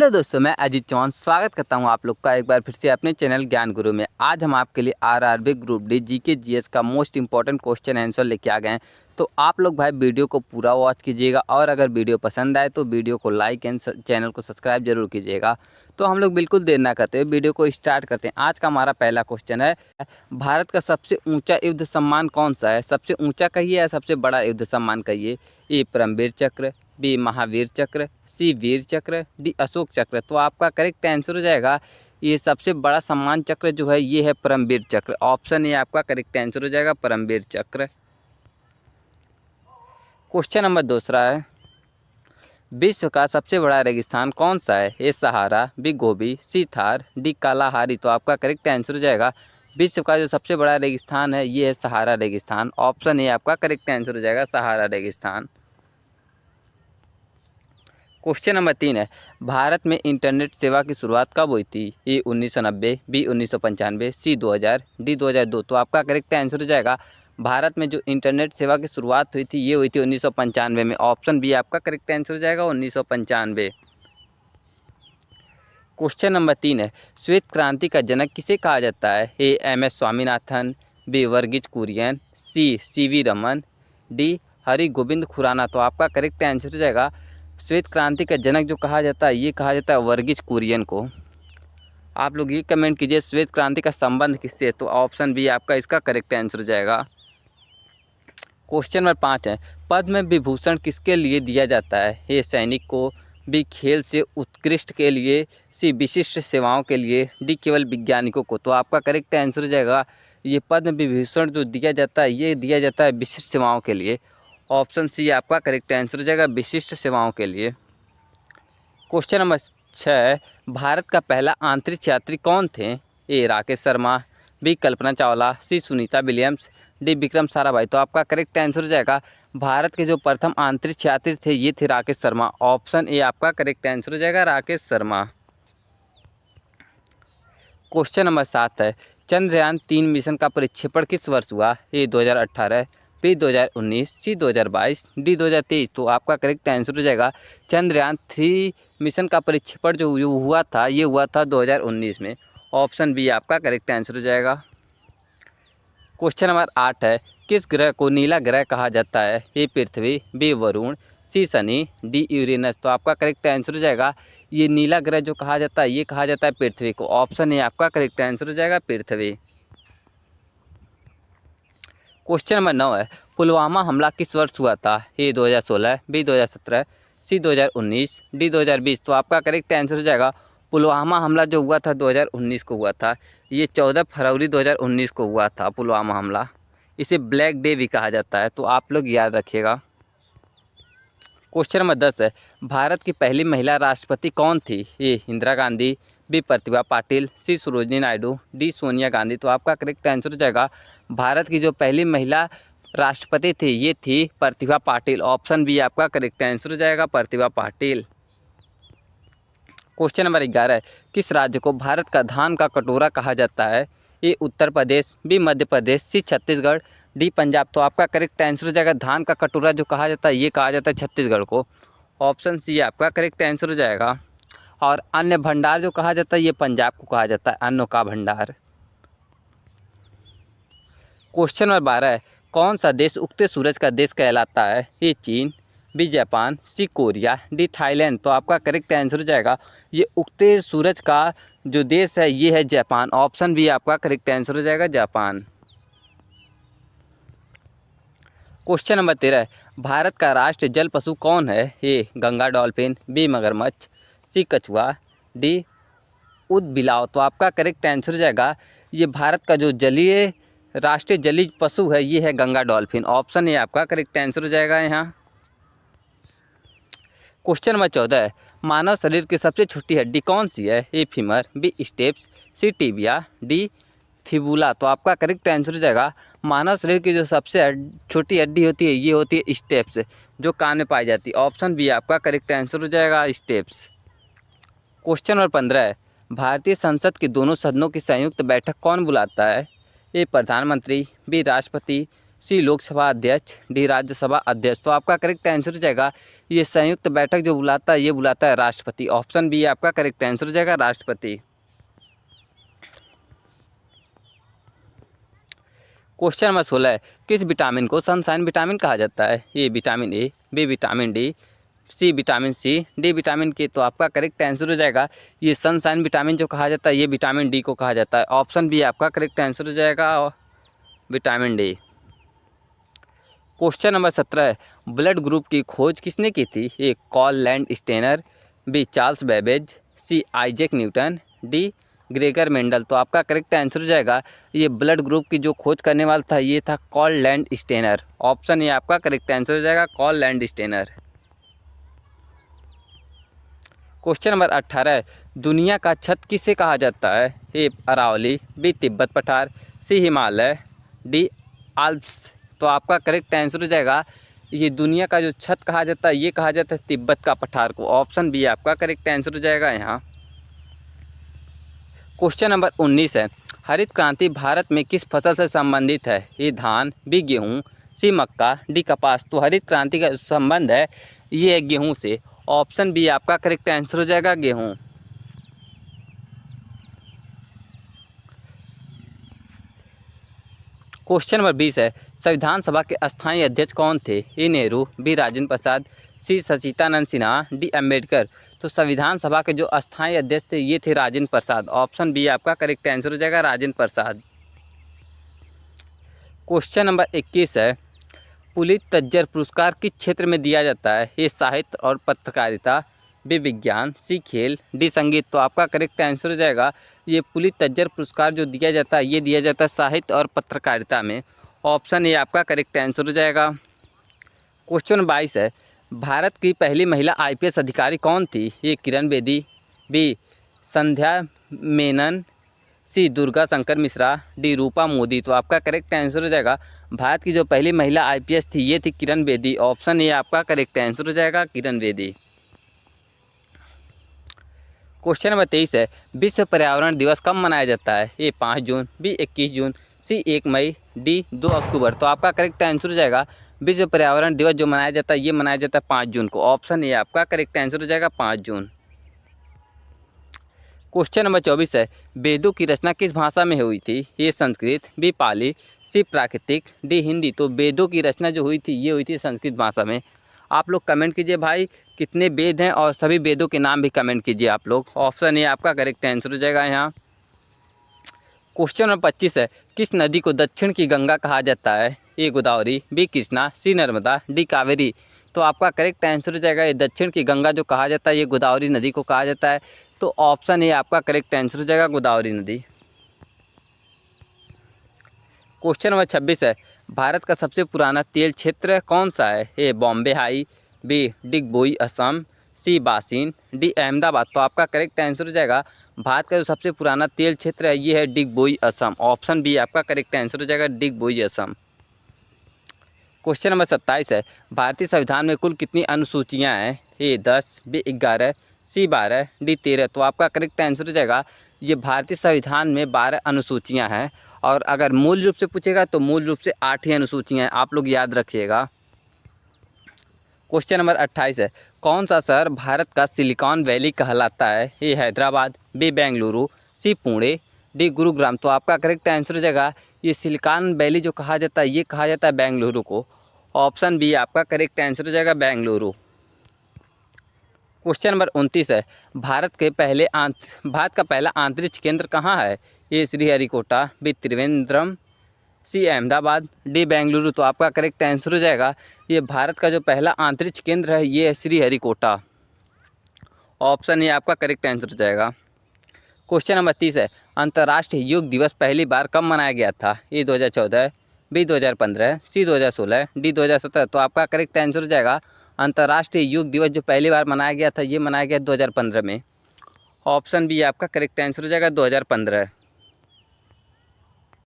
Hello दोस्तों, मैं अजीत चौहान स्वागत करता हूं आप लोग का एक बार फिर से अपने चैनल ज्ञान गुरु में। आज हम आपके लिए RRB group D GK GS का मोस्ट इंपॉर्टेंट क्वेश्चन आंसर लेके आ गए हैं। तो आप लोग भाई वीडियो को पूरा वॉच कीजिएगा और अगर वीडियो पसंद आए तो वीडियो को लाइक एंड चैनल को सब्सक्राइब जरूर कीजिएगा। तो हम लोग बिल्कुल देर ना करते हुए वीडियो को स्टार्ट करते हैं। आज का हमारा पहला क्वेश्चन है, भारत का सबसे ऊँचा युद्ध सम्मान कौन सा है? सबसे ऊँचा कहिए या सबसे बड़ा युद्ध सम्मान कहिए। ए परमवीर चक्र, बी महावीर चक्र, सी वीर चक्र, डी अशोक चक्र। तो आपका करेक्ट आंसर हो जाएगा ये सबसे बड़ा सम्मान चक्र जो है ये है परमवीर चक्र। ऑप्शन ए आपका करेक्ट आंसर हो जाएगा परमवीर चक्र। क्वेश्चन नंबर दूसरा है, विश्व का सबसे बड़ा रेगिस्तान कौन सा है? ए सहारा, बी गोबी, सी थार, डी कालाहारी। तो आपका करेक्ट आंसर हो जाएगा विश्व का जो सबसे बड़ा रेगिस्तान है ये है सहारा रेगिस्तान। ऑप्शन ए आपका करेक्ट आंसर हो जाएगा सहारा रेगिस्तान। क्वेश्चन नंबर 3 है, भारत में इंटरनेट सेवा की शुरुआत कब हुई थी? ए 1990, बी 1995, सी 2000, डी 2002। तो आपका करेक्ट आंसर हो जाएगा भारत में जो इंटरनेट सेवा की शुरुआत हुई थी ये हुई थी 1995 में। ऑप्शन बी आपका करेक्ट आंसर हो जाएगा 1995। क्वेश्चन नंबर 3 है, श्वेत क्रांति का जनक किसे कहा जाता है? A M S Swaminathan, B Verghese Kurien, C C V Raman, D Har Gobind Khorana. तो आपका करेक्ट आंसर हो जाएगा श्वेत क्रांति का जनक जो कहा जाता है ये कहा जाता है वर्गीज कुरियन को। आप लोग ये कमेंट कीजिए श्वेत क्रांति का संबंध किससे है? तो ऑप्शन बी आपका इसका करेक्ट आंसर हो जाएगा। क्वेश्चन नंबर 5 है, पद्म विभूषण किसके लिए दिया जाता है? ए सैनिक को, बी खेल से उत्कृष्ट के लिए, सी विशिष्ट सेवाओं के लिए, डी केवल वैज्ञानिकों को। तो आपका करेक्ट आंसर हो जाएगा ये पद्म विभूषण जो दिया जाता है ये दिया जाता है विशिष्ट सेवाओं के लिए। ऑप्शन सी आपका करेक्ट आंसर हो जाएगा विशिष्ट सेवाओं के लिए। क्वेश्चन नंबर 6, भारत का पहला अंतरिक्ष यात्री कौन थे? ए राकेश शर्मा, बी कल्पना चावला, सी सुनीता विलियम्स, डी विक्रम साराभाई। तो आपका करेक्ट आंसर हो जाएगा भारत के जो प्रथम अंतरिक्ष यात्री थे ये थे राकेश शर्मा। ऑप्शन ए आपका करेक्ट आंसर हो जाएगा राकेश शर्मा। क्वेश्चन नंबर 7 है, चंद्रयान 3 मिशन का प्रक्षेपण किस वर्ष हुआ? ए 2018, बी 2019, सी 2022, डी 2023। तो आपका करेक्ट आंसर हो जाएगा चंद्रयान 3 मिशन का प्रक्षेपण जो हुआ था ये हुआ था 2019 में। ऑप्शन बी आपका करेक्ट आंसर हो जाएगा। क्वेश्चन नंबर 8 है, किस ग्रह को नीला ग्रह कहा जाता है? ए पृथ्वी, बी वरुण, सी शनि, डी यूरेनस। तो आपका करेक्ट आंसर हो जाएगा ये नीला ग्रह जो कहा जाता है ये कहा जाता है पृथ्वी को। ऑप्शन ए आपका करेक्ट आंसर हो जाएगा पृथ्वी। क्वेश्चन नंबर 9 है, पुलवामा हमला किस वर्ष हुआ था? ए 2016, बी 2017, सी 2019, डी 2020। तो आपका करेक्ट आंसर हो जाएगा पुलवामा हमला जो हुआ था 2019 को हुआ था। ये 14 फरवरी 2019 को हुआ था पुलवामा हमला। इसे ब्लैक डे भी कहा जाता है तो आप लोग याद रखिएगा। क्वेश्चन नंबर 10 है, भारत की पहली महिला राष्ट्रपति कौन थी? ए इंदिरा गांधी, बी प्रतिभा पाटिल, सी सरोजिनी नायडू, डी सोनिया गांधी। तो आपका करेक्ट आंसर हो जाएगा भारत की जो पहली महिला राष्ट्रपति थी ये थी प्रतिभा पाटिल। ऑप्शन बी आपका करेक्ट आंसर हो जाएगा प्रतिभा पाटिल। क्वेश्चन नंबर 11 है, किस राज्य को भारत का धान का कटोरा कहा जाता है? ए उत्तर प्रदेश, बी मध्य प्रदेश, सी छत्तीसगढ़, डी पंजाब। तो आपका करेक्ट आंसर हो जाएगा धान का कटोरा जो कहा जाता है ये कहा जाता है छत्तीसगढ़ को। ऑप्शन सी आपका करेक्ट आंसर हो जाएगा। और अन्न भंडार जो कहा जाता है ये पंजाब को कहा जाता है अन्न का भंडार। क्वेश्चन नंबर 12 है, कौन सा देश उगते सूरज का देश कहलाता है? ए चीन, बी जापान, सी कोरिया, डी थाईलैंड। तो आपका करेक्ट आंसर हो जाएगा ये उगते सूरज का जो देश है ये है जापान। ऑप्शन बी आपका करेक्ट आंसर हो जाएगा जापान। क्वेश्चन नंबर 13 है, भारत का राष्ट्रीय जल पशु कौन है? ए गंगा डॉल्फिन, बी मगरमच्छ, सी कछुआ, डी ऊदबिलाव। तो आपका करेक्ट आंसर हो जाएगा ये भारत का जो जलीय राष्ट्रीय जलीय पशु है ये है गंगा डॉल्फिन। ऑप्शन ए आपका करेक्ट आंसर हो जाएगा यहाँ। क्वेश्चन नंबर 14 है, मानव शरीर की सबसे छोटी हड्डी कौन सी है? A femur, B stapes, C tibia, D fibula. तो आपका करेक्ट आंसर हो जाएगा मानव शरीर की जो सबसे छोटी हड्डी होती है ये होती है स्टेप्स जो कान में पाई जाती है। ऑप्शन बी आपका करेक्ट आंसर हो जाएगा स्टेप्स। क्वेश्चन नंबर 15 है, भारतीय संसद के दोनों सदनों की संयुक्त बैठक कौन बुलाता है? ए प्रधानमंत्री, बी राष्ट्रपति, सी लोकसभा अध्यक्ष, डी राज्यसभा अध्यक्ष। तो आपका करेक्ट आंसर हो जाएगा ये संयुक्त बैठक जो बुलाता है ये बुलाता है राष्ट्रपति। ऑप्शन बी आपका करेक्ट आंसर हो जाएगा राष्ट्रपति। क्वेश्चन नंबर 16 है, किस विटामिन को सनशाइन विटामिन कहा जाता है? A vitamin A, B vitamin D, C vitamin C, D vitamin K. तो आपका करेक्ट आंसर हो जाएगा ये सनशाइन विटामिन जो कहा जाता है ये विटामिन डी को कहा जाता है। ऑप्शन बी आपका करेक्ट आंसर हो जाएगा विटामिन डी। क्वेश्चन नंबर 17 है, ब्लड ग्रुप की खोज किसने की थी? A Karl Landsteiner, B Charles Babbage, C Isaac Newton, D Gregor Mendel. तो आपका करेक्ट आंसर हो जाएगा ये ब्लड ग्रुप की जो खोज करने वाला था ये था कॉल लैंडस्टेनर। ऑप्शन ये आपका करेक्ट आंसर हो जाएगा कॉल लैंडस्टेनर। क्वेश्चन नंबर 18 है, दुनिया का छत किसे कहा जाता है? ए अरावली, बी तिब्बत पठार, सी हिमालय, डी आल्प्स। तो आपका करेक्ट आंसर हो जाएगा ये दुनिया का जो छत कहा जाता है ये कहा जाता है तिब्बत का पठार को। ऑप्शन बी आपका करेक्ट आंसर हो जाएगा यहाँ। क्वेश्चन नंबर 19 है, हरित क्रांति भारत में किस फसल से संबंधित है? ए धान, बी गेहूँ, सी मक्का, डी कपास। तो हरित क्रांति का संबंध है ये है गेहूँ से। ऑप्शन बी आपका करेक्ट आंसर हो जाएगा गेहूँ। क्वेश्चन नंबर 20 है, संविधान सभा के अस्थायी अध्यक्ष कौन थे? ए नेहरू, बी राजेंद्र प्रसाद, सी सचिदानंद सिन्हा, डी अम्बेडकर। तो संविधान सभा के जो अस्थायी अध्यक्ष थे ये थे राजेंद्र प्रसाद। ऑप्शन बी आपका करेक्ट आंसर हो जाएगा राजेंद्र प्रसाद। क्वेश्चन नंबर 21 है, पुलित तज्जर पुरस्कार किस क्षेत्र में दिया जाता है? ए साहित्य और पत्रकारिता, बी विज्ञान, सी खेल, डी संगीत। तो आपका करेक्ट आंसर हो जाएगा ये पुलित तज्जर पुरस्कार जो दिया जाता है ये दिया जाता है साहित्य और पत्रकारिता में। ऑप्शन ए आपका करेक्ट आंसर हो जाएगा। क्वेश्चन 22 है, भारत की पहली महिला IPS अधिकारी कौन थी? ए किरण बेदी, बी संध्या मेनन, सी दुर्गा शंकर मिश्रा, डी रूपा मोदी। तो आपका करेक्ट आंसर हो जाएगा भारत की जो पहली महिला IPS थी ये थी किरण बेदी। ऑप्शन ए आपका करेक्ट आंसर हो जाएगा किरण बेदी। क्वेश्चन नंबर 23 है, विश्व पर्यावरण दिवस कब मनाया जाता है? ए 5 जून, बी 21 जून, सी 1 मई, डी 2 अक्टूबर। तो आपका करेक्ट आंसर हो जाएगा विश्व पर्यावरण दिवस जो मनाया जाता है ये मनाया जाता है 5 जून को। ऑप्शन ए आपका करेक्ट आंसर हो जाएगा 5 जून। क्वेश्चन नंबर 24 है, वेदों की रचना किस भाषा में हुई थी? ए संस्कृत, बी पाली, सी प्राकृतिक, डी हिंदी। तो वेदों की रचना जो हुई थी ये हुई थी संस्कृत भाषा में। आप लोग कमेंट कीजिए भाई कितने वेद हैं और सभी वेदों के नाम भी कमेंट कीजिए आप लोग। ऑप्शन ए आपका करेक्ट आंसर हो जाएगा यहाँ। क्वेश्चन नंबर 25 है, किस नदी को दक्षिण की गंगा कहा जाता है? ए गोदावरी, बी कृष्णा, सी नर्मदा, डी कावेरी। तो आपका करेक्ट आंसर हो जाएगा ये दक्षिण की गंगा जो कहा जाता है ये गोदावरी नदी को कहा जाता है। तो ऑप्शन ए आपका करेक्ट आंसर हो जाएगा गोदावरी नदी। क्वेश्चन नंबर 26 है, भारत का सबसे पुराना तेल क्षेत्र कौन सा है? ए बॉम्बे हाई, बी डिगबोई असम, सी बासिन, डी अहमदाबाद। तो आपका करेक्ट आंसर हो जाएगा भारत का जो सबसे पुराना तेल क्षेत्र है ये है डिगबोई असम। ऑप्शन बी आपका करेक्ट आंसर हो जाएगा डिगबोई असम। क्वेश्चन नंबर 27 है, भारतीय संविधान में कुल कितनी अनुसूचियां हैं? ए 10, बी 11, सी 12, डी 13। तो आपका करेक्ट आंसर हो जाएगा ये भारतीय संविधान में 12 अनुसूचियां हैं। और अगर मूल रूप से पूछेगा तो मूल रूप से 8 ही अनुसूचियां हैं, आप लोग याद रखिएगा। क्वेश्चन नंबर 28 है, कौन सा शहर भारत का सिलिकॉन वैली कहलाता है? ए हैदराबाद, बी बेंगलुरु, सी पुणे, डी गुरुग्राम। तो आपका करेक्ट आंसर हो जाएगा ये सिलिकॉन वैली जो कहा जाता है ये कहा जाता है बेंगलुरु को। ऑप्शन बी आपका करेक्ट आंसर हो जाएगा बेंगलुरु। क्वेश्चन नंबर 29 है, भारत का पहला अंतरिक्ष केंद्र कहाँ है? ए श्रीहरिकोटा, बी त्रिवेंद्रम, सी अहमदाबाद, डी बेंगलुरु। तो आपका करेक्ट आंसर हो जाएगा ये भारत का जो पहला अंतरिक्ष केंद्र है ये है श्रीहरिकोटा। ऑप्शन ए आपका करेक्ट आंसर हो जाएगा। क्वेश्चन नंबर 30 है, अंतर्राष्ट्रीय योग दिवस पहली बार कब मनाया गया था? ए 2014, बी 2015, सी 2016, डी 2017। तो आपका करेक्ट आंसर हो जाएगा अंतर्राष्ट्रीय योग दिवस जो पहली बार मनाया गया था ये मनाया गया 2015 में। ऑप्शन बी आपका करेक्ट आंसर हो जाएगा 2015।